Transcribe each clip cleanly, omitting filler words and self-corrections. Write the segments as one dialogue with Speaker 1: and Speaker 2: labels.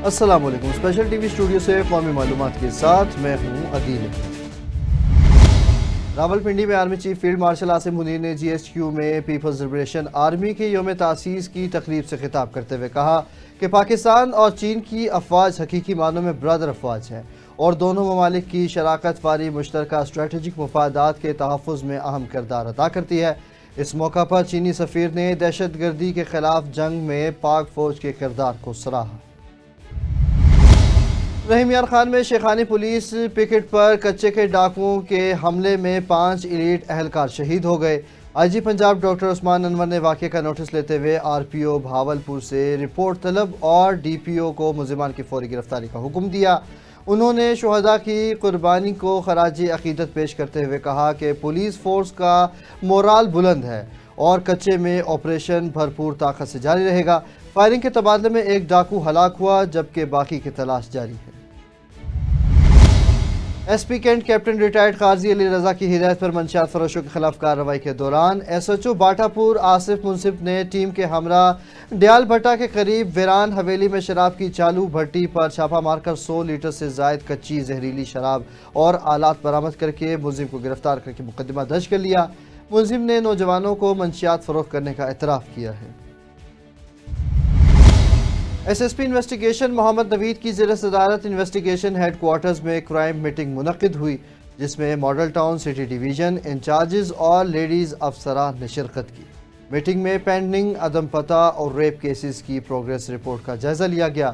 Speaker 1: السلام علیکم، special T V studio سے قومی معلومات کے ساتھ میں ہوں عدیل۔ راولپنڈی میں army chief field marshal Asim Munir نے جی ایچ کیو میں پیپلز لبریشن آرمی کے یوم تاسیس کی تقریب سے خطاب کرتے ہوئے کہا کہ پاکستان اور چین کی افواج حقیقی معنوں میں برادر افواج ہیں اور دونوں ممالک کی شراکت واری مشترکہ اسٹریٹجک مفادات کے تحفظ میں اہم کردار ادا کرتی ہے۔ اس موقع پر چینی سفیر نے دہشت گردی کے خلاف جنگ میں پاک فوج کے کردار کو سراہا۔ رحیم یار خان میں شیخانی پولیس پکٹ پر کچے کے ڈاکوؤں کے حملے میں 5 ایلیٹ اہلکار شہید ہو گئے۔ آئی جی پنجاب ڈاکٹر عثمان انور نے واقعے کا نوٹس لیتے ہوئے آر پی او بھاولپور سے رپورٹ طلب اور ڈی پی او کو ملزمان کی فوری گرفتاری کا حکم دیا۔ انہوں نے شہداء کی قربانی کو خراج عقیدت پیش کرتے ہوئے کہا کہ پولیس فورس کا مورال بلند ہے اور کچے میں آپریشن بھرپور طاقت سے جاری رہے گا۔ فائرنگ کے تبادلے میں ایک ڈاکو ہلاک ہوا جبکہ باقی کی تلاش جاری ہے۔ S P Cantt captain retired Qazi Ali رضا کی ہدایت پر منشیات فروشوں کے خلاف کارروائی کے دوران ایس ایچ او باٹا پور آصف منصف نے ٹیم کے ہمراہ ڈیال بھٹا کے قریب ویران حویلی میں شراب کی چالو بھٹی پر چھاپہ مار کر 100 لیٹر سے زائد کچی زہریلی شراب اور آلات برآمد کر کے ملزم کو گرفتار کر کے مقدمہ درج کر لیا۔ ملزم نے نوجوانوں کو منشیات فروخت کرنے کا اعتراف کیا ہے۔ ایس ایس پی انویسٹیگیشن محمد نوید کی زیر صدارت انویسٹیگیشن ہیڈ کوارٹرز میں کرائم میٹنگ منعقد ہوئی جس میں model town city division in-charges اور لیڈیز افسران نے شرکت کی۔ میٹنگ میں پینڈنگ عدم پتہ اور ریپ کیسز کی پروگریس رپورٹ کا جائزہ لیا گیا۔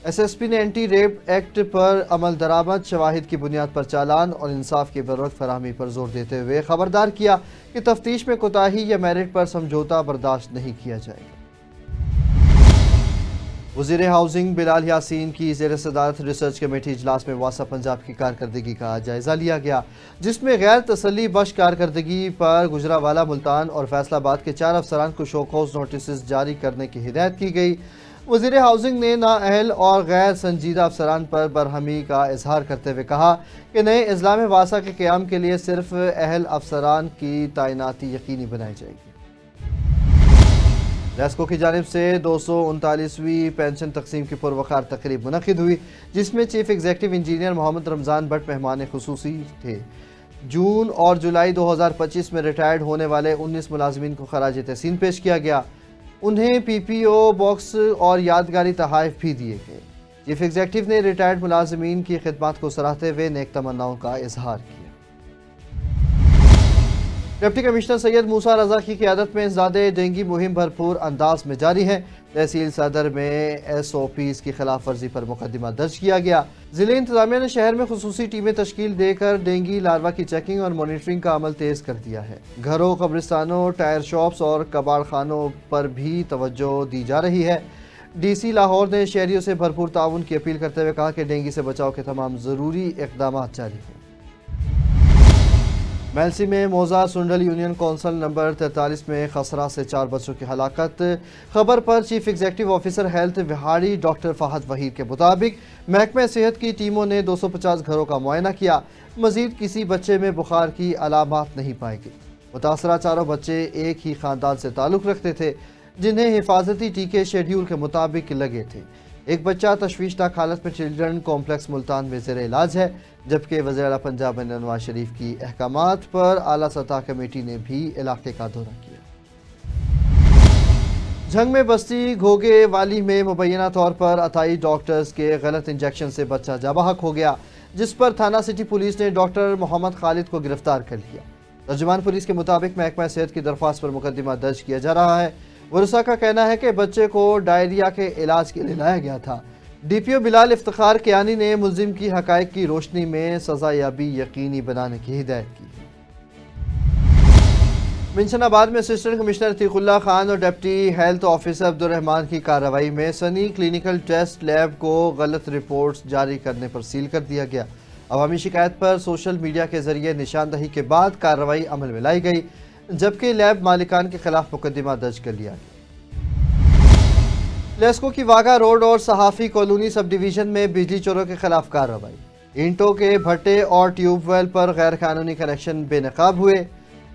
Speaker 1: ایس ایس پی نے اینٹی ریپ ایکٹ پر عمل درآمد، شواہد کی بنیاد پر چالان اور انصاف کی بروقت فراہمی پر زور دیتے ہوئے خبردار کیا کہ تفتیش میں کوتاہی یا میرٹ پر سمجھوتہ برداشت نہیں کیا جائے گا۔ وزیر ہاؤسنگ بلال یاسین کی زیر صدارت ریسرچ کمیٹی اجلاس میں واسطہ پنجاب کی کارکردگی کا جائزہ لیا گیا جس میں غیر تسلی بخش کارکردگی پر گجرانوالہ، ملتان اور فیصل آباد کے 4 افسران کو شو کوز نوٹسز جاری کرنے کی ہدایت کی گئی۔ وزیر ہاؤسنگ نے نااہل اور غیر سنجیدہ افسران پر برہمی کا اظہار کرتے ہوئے کہا کہ نئے اضلاع میں واسطہ کے قیام کے لیے صرف اہل افسران کی تعیناتی یقینی بنائی جائے گی۔ لیسکو کی جانب سے 239ویں پینشن تقسیم کی پروقار تقریب منعقد ہوئی جس میں chief executive engineer Muhammad Ramzan but مہمان خصوصی تھے۔ جون اور جولائی 2025 میں ریٹائرڈ ہونے والے 19 ملازمین کو خراج تحسین پیش کیا گیا۔ انہیں پی پی او باکس اور یادگاری تحائف بھی دیے گئے۔ چیف ایگزیکٹو نے ریٹائرڈ ملازمین کی خدمات کو سراہتے ہوئے نیک تمناؤں کا اظہار کیا۔ ڈپٹی کمشنر سید موسیٰ رضا کی قیادت میں انسداد ڈینگی مہم بھرپور انداز میں جاری ہے۔ تحصیل صدر میں ایس او پیز کی خلاف ورزی پر مقدمہ درج کیا گیا۔ ضلع انتظامیہ نے شہر میں خصوصی ٹیمیں تشکیل دے کر ڈینگی لاروا کی چیکنگ اور مانیٹرنگ کا عمل تیز کر دیا ہے۔ گھروں، قبرستانوں، ٹائر شاپس اور کباڑ خانوں پر بھی توجہ دی جا رہی ہے۔ ڈی سی لاہور نے شہریوں سے بھرپور تعاون کی اپیل کرتے ہوئے کہا کہ ڈینگی سے بچاؤ کے تمام ضروری اقدامات جاری ہیں۔ میلسی میں موزہ سنڈل یونین کونسل نمبر 43 میں خسرہ سے 4 بچوں کی ہلاکت۔ خبر پر chief executive officer health Vehari doctor Fahad Waheed کے مطابق محکمہ صحت کی ٹیموں نے 250 گھروں کا معائنہ کیا۔ مزید کسی بچے میں بخار کی علامات نہیں پائی گئی۔ متاثرہ چاروں بچے ایک ہی خاندان سے تعلق رکھتے تھے جنہیں حفاظتی ٹیکے شیڈیول کے مطابق لگے تھے۔ ایک بچہ تشویشناک حالت میں چلڈرن کمپلیکس ملتان میں زیر علاج ہے جبکہ وزیر اعلیٰ پنجاب نواز شریف کی احکامات پر اعلیٰ سطح کمیٹی نے بھی علاقے کا دورہ کیا۔ جھنگ میں بستی گھوگے والی میں مبینہ طور پر عطائی ڈاکٹرز کے غلط انجیکشن سے بچہ جاں بحق ہو گیا جس پر تھانہ سٹی پولیس نے ڈاکٹر محمد خالد کو گرفتار کر لیا۔ ترجمان پولیس کے مطابق محکمہ صحت کی درخواست پر مقدمہ درج کیا جا رہا ہے۔ ورثاء کا کہنا ہے کہ بچے کو ڈائریا کے علاج کے لیے لایا گیا تھا۔ ڈی پی او بلال افتخار کیانی نے ملزم کی حقائق کی روشنی میں سزا یابی یقینی بنانے کی ہدایت کی۔ منشن آباد میں اسسٹنٹ کمشنر عتیق اللہ خان اور ڈپٹی ہیلتھ آفیسر عبدالرحمان کی کارروائی میں سنی کلینیکل ٹیسٹ لیب کو غلط رپورٹس جاری کرنے پر سیل کر دیا گیا۔ عوامی شکایت پر سوشل میڈیا کے ذریعے نشاندہی کے بعد کارروائی عمل میں لائی گئی جبکہ لیب مالکان کے خلاف مقدمہ درج کر لیا گیا۔ لیسکو کی واگا روڈ اور صحافی کالونی سب ڈویژن میں بجلی چوروں کے خلاف کارروائی۔ اینٹوں کے بھٹے اور ٹیوب ویل پر غیر قانونی کنیکشن بے نقاب ہوئے۔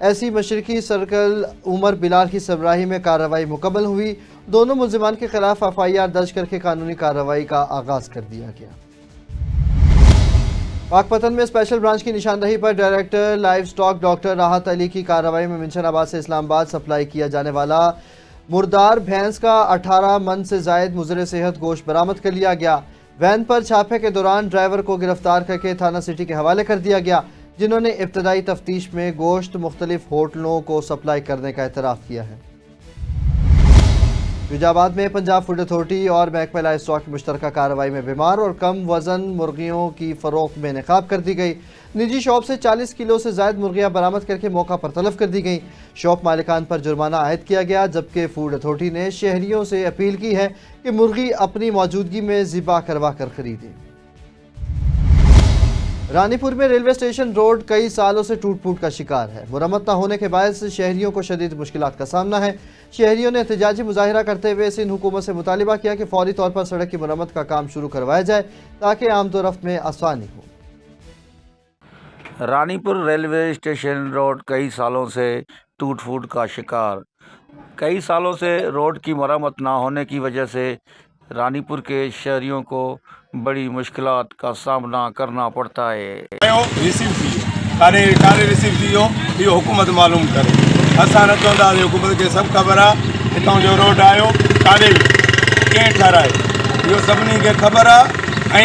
Speaker 1: ایسی مشرقی سرکل عمر بلال کی سربراہی میں کارروائی مکمل ہوئی۔ دونوں ملزمان کے خلاف FIR درج کر کے قانونی کارروائی کا آغاز کر دیا گیا۔ پاک پتن میں اسپیشل برانچ کی نشاندہی پر director live stock doctor Rahat Ali کی کارروائی میں منشن آباد سے اسلام آباد سپلائی کیا جانے والا مردار بھینس کا 18 من سے زائد مضر صحت گوشت برآمد کر لیا گیا۔ وین پر چھاپے کے دوران ڈرائیور کو گرفتار کر کے تھانہ سٹی کے حوالے کر دیا گیا، جنہوں نے ابتدائی تفتیش میں گوشت مختلف ہوٹلوں کو سپلائی کرنے کا اعتراف کیا ہے۔ فیروز آباد میں پنجاب فوڈ اتھارٹی اور محکمہ لائیو اسٹاک کی مشترکہ کارروائی میں بیمار اور کم وزن مرغیوں کی فروخت میں نقاب کر دی گئی۔ نجی شاپ سے 40 کلو سے زائد مرغیاں برآمد کر کے موقع پر تلف کر دی گئیں۔ شاپ مالکان پر جرمانہ عائد کیا گیا، جبکہ فوڈ اتھارٹی نے شہریوں سے اپیل کی ہے کہ مرغی اپنی موجودگی میں ذبح کروا کر خریدیں۔ رانی پور میں ریلوے اسٹیشن روڈ کئی سالوں سے ٹوٹ پھوٹ کا شکار ہے۔ مرمت نہ ہونے کے باعث شہریوں کو شدید مشکلات کا سامنا ہے۔ شہریوں نے احتجاجی مظاہرہ کرتے ہوئے سندھ حکومت سے مطالبہ کیا کہ فوری طور پر سڑک کی مرمت کا کام شروع کروایا جائے تاکہ آمد و رفت میں آسانی ہو۔
Speaker 2: رانی پور ریلوے اسٹیشن روڈ کئی سالوں سے ٹوٹ پھوٹ کا شکار۔ کئی سالوں سے روڈ کی مرمت نہ ہونے کی وجہ سے رانی پور کے شہریوں کو بڑی مشکلات کا سامنا کرنا پڑتا ہے۔
Speaker 3: حکومت معلوم کرے اساں نہ چوندا حکومت کے سب خبر ہے ہتوں جو روڈ آیو کاڑے کیں ٹھہرائے یہ سبنی کے خبر ہے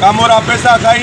Speaker 3: کامورا پیسہ کھائی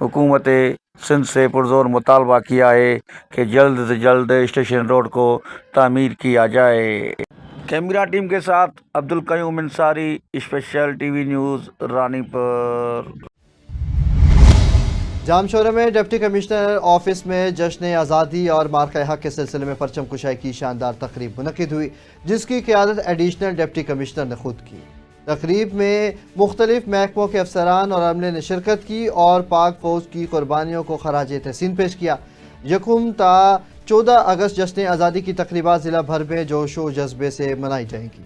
Speaker 2: حکومت سندھ سے پرزور مطالبہ کیا ہے کہ جلد سے جلد اسٹیشن روڈ کو تعمیر کیا جائے۔ کیمرہ ٹیم کے ساتھ Abdul Qayyum Ansari, special T V news, Ranipur.
Speaker 1: جام شورہ میں ڈپٹی کمشنر آفس میں جشن آزادی اور مارکہ حق کے سلسلے میں پرچم کشائی کی شاندار تقریب منعقد ہوئی، جس کی قیادت ایڈیشنل ڈپٹی کمشنر نے خود کی۔ تقریب میں مختلف محکموں کے افسران اور عملے نے شرکت کی اور پاک فوج کی قربانیوں کو خراج تحسین پیش کیا۔ یکم تا 14 اگست جشن آزادی کی تقریبات ضلع بھر میں جوش و جذبے سے منائی جائیں گی۔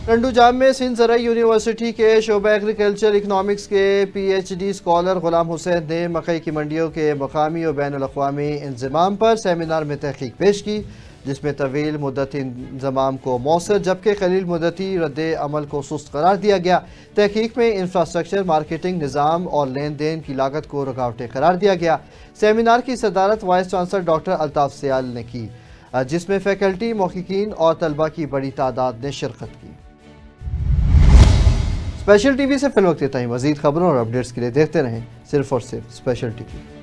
Speaker 1: ٹنڈو جام میں سندھ زرعی یونیورسٹی کے شعبہ ایگریکلچر اکنامکس کے PhD اسکالر غلام حسین نے مکئی کی منڈیوں کے مقامی اور بین الاقوامی انضمام پر سیمینار میں تحقیق پیش کی، جس میں طویل مدتی انضمام کو مؤثر جبکہ قلیل مدتی رد عمل کو سست قرار دیا گیا۔ تحقیق میں انفراسٹرکچر، مارکیٹنگ نظام اور لین دین کی لاگت کو رکاوٹیں قرار دیا گیا۔ سیمینار کی صدارت وائس چانسلر ڈاکٹر الطاف سیال نے کی، جس میں فیکلٹی، محققین اور طلبہ کی بڑی تعداد نے شرکت کی۔ اسپیشل ٹی وی سے فی الوقت اتنا ہی۔ مزید خبروں اور اپڈیٹس کے لیے دیکھتے رہیں صرف اور صرف اسپیشل ٹی وی۔